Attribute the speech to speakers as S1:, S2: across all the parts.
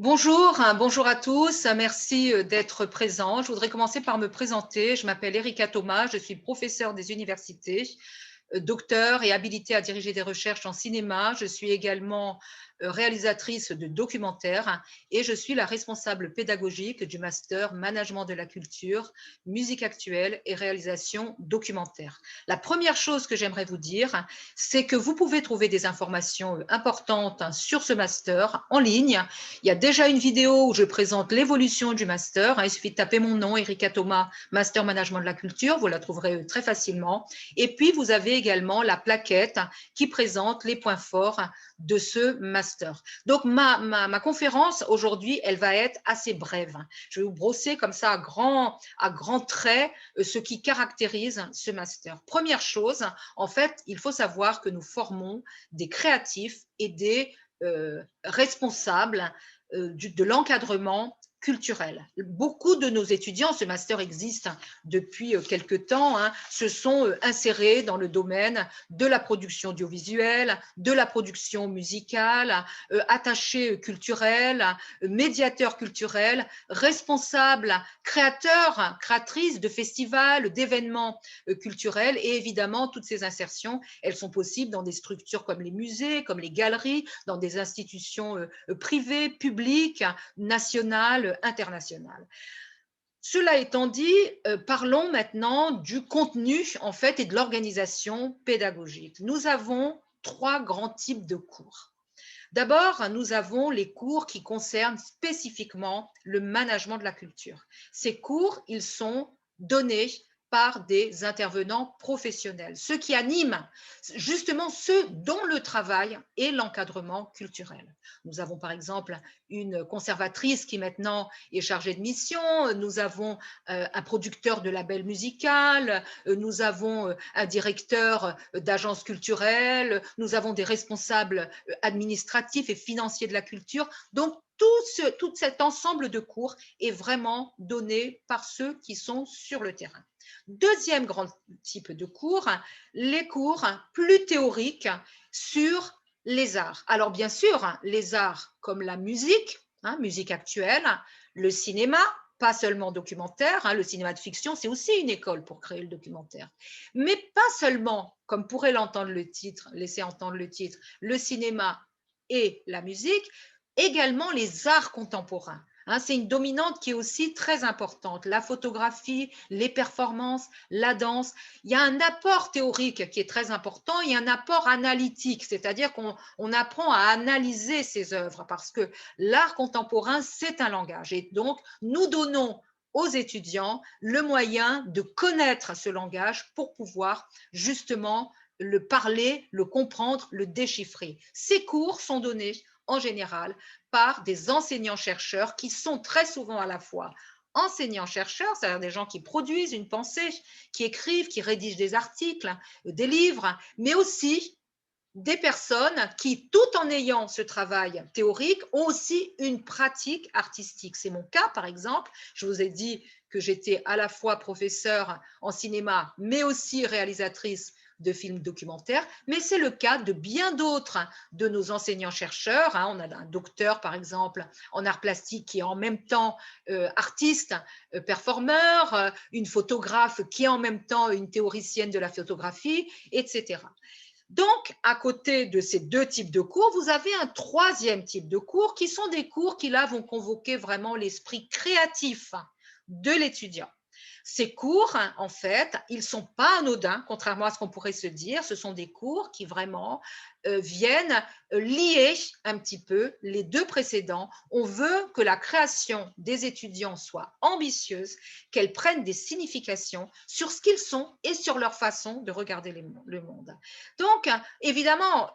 S1: Bonjour, bonjour à tous, merci d'être présents. Je voudrais commencer par me présenter. Je m'appelle Erika Thomas, je suis professeure des universités, docteur et habilitée à diriger des recherches en cinéma. Je suis également réalisatrice de documentaires et je suis la responsable pédagogique du master Management de la culture, musique actuelle et réalisation documentaire. La première chose que j'aimerais vous dire, c'est que vous pouvez trouver des informations importantes sur ce master en ligne. Il y a déjà une vidéo où je présente l'évolution du master. Il suffit de taper mon nom, Erika Thomas, Master Management de la culture. Vous la trouverez très facilement. Et puis, vous avez également la plaquette qui présente les points forts de ce master. Donc, ma conférence aujourd'hui, elle va être assez brève. Je vais vous brosser comme ça à grands traits ce qui caractérise ce master. Première chose, en fait, il faut savoir que nous formons des créatifs et des responsables de l'encadrement culturel. Beaucoup de nos étudiants, ce master existe depuis quelques temps, se sont insérés dans le domaine de la production audiovisuelle, de la production musicale, attachés culturels, médiateurs culturels, responsables, créateurs, créatrices de festivals, d'événements culturels et évidemment toutes ces insertions, elles sont possibles dans des structures comme les musées, comme les galeries, dans des institutions privées, publiques, nationales, internationales. Cela étant dit, parlons maintenant du contenu en fait et de l'organisation pédagogique. Nous avons trois grands types de cours. D'abord, nous avons les cours qui concernent spécifiquement le management de la culture. Ces cours, ils sont donnés par des intervenants professionnels, ceux qui animent justement ceux dont le travail est l'encadrement culturel. Nous avons par exemple une conservatrice qui maintenant est chargée de mission, nous avons un producteur de label musical, nous avons un directeur d'agence culturelle, nous avons des responsables administratifs et financiers de la culture. Donc, tout cet ensemble de cours est vraiment donné par ceux qui sont sur le terrain. Deuxième grand type de cours, les cours plus théoriques sur les arts. Alors bien sûr, les arts comme la musique, musique actuelle, le cinéma, pas seulement documentaire, le cinéma de fiction, c'est aussi une école pour créer le documentaire. Mais pas seulement, comme pourrait l'entendre le titre, laisser entendre le titre, le cinéma et la musique, également les arts contemporains. C'est une dominante qui est aussi très importante. La photographie, les performances, la danse. Il y a un apport théorique qui est très important et un apport analytique, c'est-à-dire qu'on apprend à analyser ces œuvres parce que l'art contemporain, c'est un langage. Et donc, nous donnons aux étudiants le moyen de connaître ce langage pour pouvoir justement le parler, le comprendre, le déchiffrer. Ces cours sont donnés en général par des enseignants-chercheurs qui sont très souvent à la fois enseignants-chercheurs, c'est-à-dire des gens qui produisent une pensée, qui écrivent, qui rédigent des articles, des livres, mais aussi des personnes qui, tout en ayant ce travail théorique, ont aussi une pratique artistique. C'est mon cas, par exemple. Je vous ai dit que j'étais à la fois professeure en cinéma, mais aussi réalisatrice de films documentaires, mais c'est le cas de bien d'autres de nos enseignants-chercheurs. On a un docteur, par exemple, en art plastique qui est en même temps artiste, performeur, une photographe qui est en même temps une théoricienne de la photographie, etc. Donc, à côté de ces deux types de cours, vous avez un troisième type de cours qui sont des cours qui, là, vont convoquer vraiment l'esprit créatif de l'étudiant. Ces cours, en fait, ils ne sont pas anodins, contrairement à ce qu'on pourrait se dire. Ce sont des cours qui vraiment viennent lier un petit peu les deux précédents. On veut que la création des étudiants soit ambitieuse, qu'elle prenne des significations sur ce qu'ils sont et sur leur façon de regarder le monde. Donc, évidemment,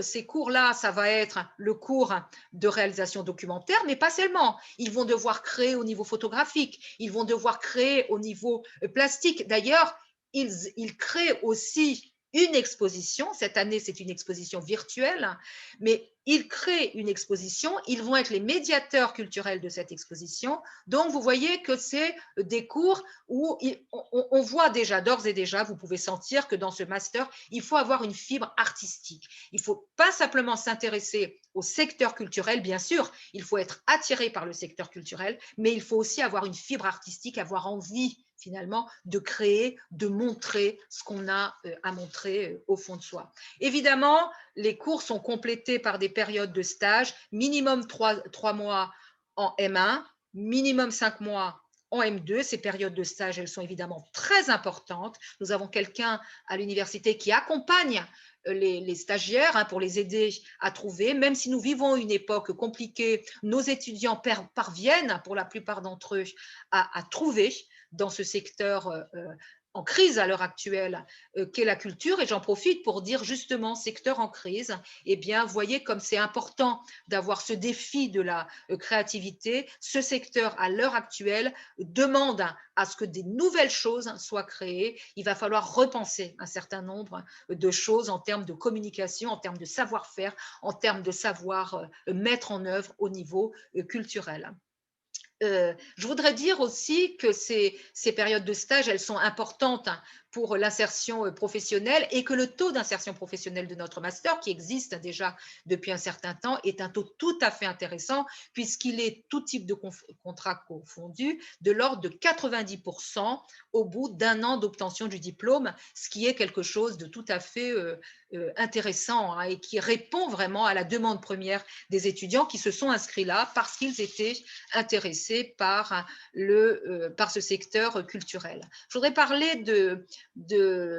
S1: ces cours-là, ça va être le cours de réalisation documentaire, mais pas seulement. Ils vont devoir créer au niveau photographique, ils vont devoir créer au niveau plastique. D'ailleurs, ils créent aussi une exposition. Cette année, c'est une exposition virtuelle, mais ils créent une exposition. Ils vont être les médiateurs culturels de cette exposition. Donc, vous voyez que c'est des cours où on voit déjà, d'ores et déjà, vous pouvez sentir que dans ce master, il faut avoir une fibre artistique. Il ne faut pas simplement s'intéresser au secteur culturel, bien sûr, il faut être attiré par le secteur culturel, mais il faut aussi avoir une fibre artistique, avoir envie finalement de créer, de montrer ce qu'on a à montrer au fond de soi. Évidemment, les cours sont complétés par des périodes de stage, minimum 3 mois en M1, minimum 5 mois en M2. Ces périodes de stage, elles sont évidemment très importantes. Nous avons quelqu'un à l'université qui accompagne les stagiaires pour les aider à trouver. Même si nous vivons une époque compliquée, nos étudiants parviennent, pour la plupart d'entre eux, à trouver dans ce secteur en crise à l'heure actuelle qu'est la culture. Et j'en profite pour dire justement, secteur en crise, eh bien, voyez comme c'est important d'avoir ce défi de la créativité. Ce secteur, à l'heure actuelle, demande à ce que des nouvelles choses soient créées. Il va falloir repenser un certain nombre de choses en termes de communication, en termes de savoir-faire, en termes de savoir mettre en œuvre au niveau culturel. Je voudrais dire aussi que ces périodes de stage, elles sont importantes pour l'insertion professionnelle et que le taux d'insertion professionnelle de notre master, qui existe déjà depuis un certain temps, est un taux tout à fait intéressant puisqu'il est tout type de contrat confondu de l'ordre de 90% au bout d'un an d'obtention du diplôme, ce qui est quelque chose de tout à fait intéressant et qui répond vraiment à la demande première des étudiants qui se sont inscrits là parce qu'ils étaient intéressés par ce secteur culturel. Je voudrais parler de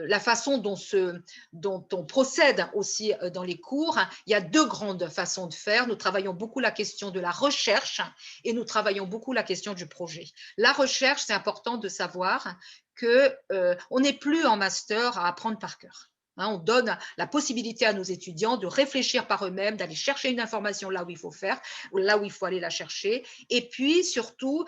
S1: la façon dont on procède aussi dans les cours. Il y a deux grandes façons de faire. Nous travaillons beaucoup la question de la recherche et nous travaillons beaucoup la question du projet. La recherche, c'est important de savoir qu'on n'est plus en master à apprendre par cœur. On donne la possibilité à nos étudiants de réfléchir par eux-mêmes, d'aller chercher une information là où il faut faire, ou là où il faut aller la chercher. Et puis, surtout,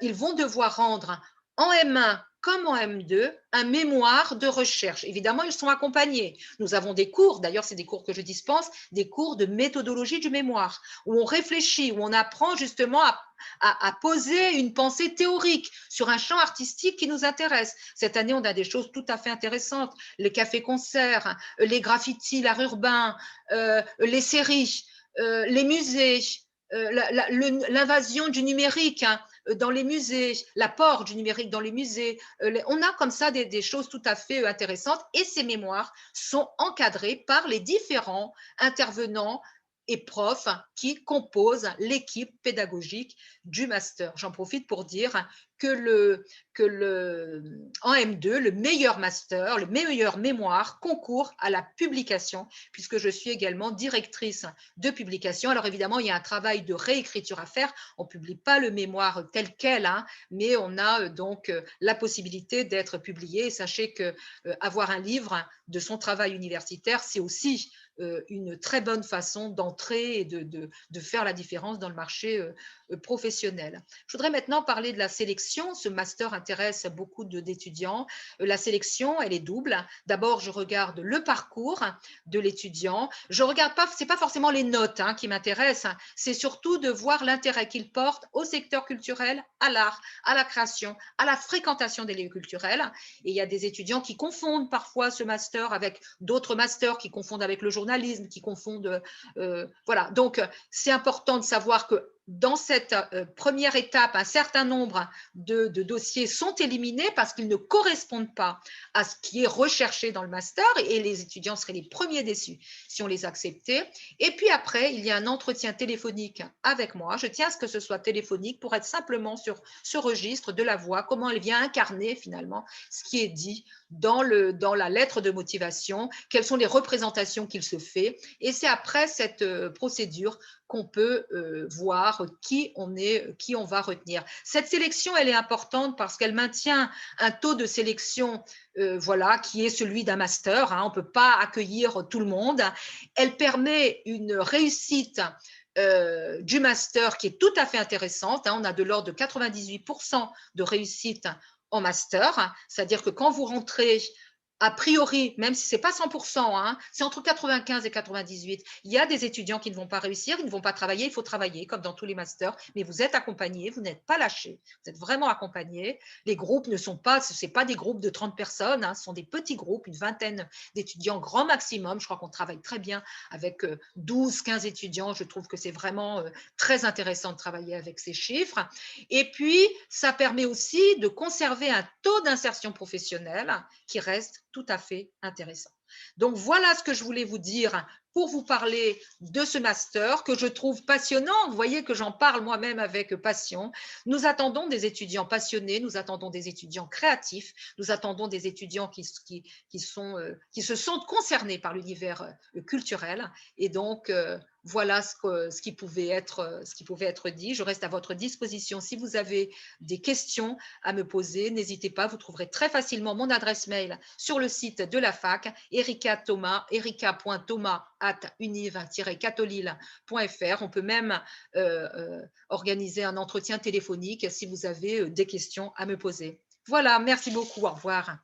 S1: ils vont devoir rendre en M1 comme en M2 un mémoire de recherche. Évidemment, ils sont accompagnés. Nous avons des cours, d'ailleurs, c'est des cours que je dispense, des cours de méthodologie du mémoire, où on réfléchit, où on apprend justement à poser une pensée théorique sur un champ artistique qui nous intéresse. Cette année, on a des choses tout à fait intéressantes, les cafés-concerts, les graffitis, l'art urbain, les séries, les musées, l'invasion du numérique dans les musées, l'apport du numérique dans les musées. On a comme ça des choses tout à fait intéressantes et ces mémoires sont encadrés par les différents intervenants et profs qui composent l'équipe pédagogique du master. J'en profite pour dire que en M2, le meilleur master, le meilleur mémoire concourt à la publication, puisque je suis également directrice de publication. Alors évidemment, il y a un travail de réécriture à faire. On ne publie pas le mémoire tel quel, mais on a donc la possibilité d'être publié. Et sachez qu'avoir un livre de son travail universitaire, c'est aussi une très bonne façon d'entrer et de faire la différence dans le marché professionnel. Je voudrais maintenant parler de la sélection. Ce master intéresse beaucoup d'étudiants. La sélection, elle est double. D'abord, je regarde le parcours de l'étudiant. Je regarde pas, c'est pas forcément les notes qui m'intéressent, c'est surtout de voir l'intérêt qu'il porte au secteur culturel, à l'art, à la création, à la fréquentation des lieux culturels. Et il y a des étudiants qui confondent parfois ce master avec d'autres masters, qui confondent avec le journalisme, qui confondent. Voilà. Donc, c'est important de savoir que dans cette première étape, un certain nombre de dossiers sont éliminés parce qu'ils ne correspondent pas à ce qui est recherché dans le master et les étudiants seraient les premiers déçus si on les acceptait. Et puis après, il y a un entretien téléphonique avec moi. Je tiens à ce que ce soit téléphonique pour être simplement sur ce registre de la voix, comment elle vient incarner finalement ce qui est dit dans la lettre de motivation, quelles sont les représentations qu'il se fait. Et c'est après cette procédure qu'on peut voir qui on va retenir. Cette sélection, elle est importante parce qu'elle maintient un taux de sélection voilà, qui est celui d'un master. On ne peut pas accueillir tout le monde. Elle permet une réussite du master qui est tout à fait intéressante. On a de l'ordre de 98% de réussite en master, c'est-à-dire que quand vous rentrez A priori, même si c'est pas 100%, hein, c'est entre 95 et 98. Il y a des étudiants qui ne vont pas réussir, ils ne vont pas travailler, il faut travailler comme dans tous les masters, mais vous êtes accompagnés, vous n'êtes pas lâchés, vous êtes vraiment accompagnés. Les groupes ne sont pas, c'est pas des groupes de 30 personnes, hein, ce sont des petits groupes, une vingtaine d'étudiants grand maximum. Je crois qu'on travaille très bien avec 12, 15 étudiants. Je trouve que c'est vraiment très intéressant de travailler avec ces chiffres. Et puis, ça permet aussi de conserver un taux d'insertion professionnelle qui reste tout à fait intéressant. Donc voilà ce que je voulais vous dire pour vous parler de ce master que je trouve passionnant. Vous voyez que j'en parle moi-même avec passion. Nous attendons des étudiants passionnés, nous attendons des étudiants créatifs, nous attendons des étudiants qui se sentent concernés par l'univers culturel. Et donc, voilà ce qui pouvait être dit. Je reste à votre disposition si vous avez des questions à me poser. N'hésitez pas, vous trouverez très facilement mon adresse mail sur le site de la fac, Erika Thomas, erica.thomas@univ-catolil.fr. On peut même organiser un entretien téléphonique si vous avez des questions à me poser. Voilà, merci beaucoup, au revoir.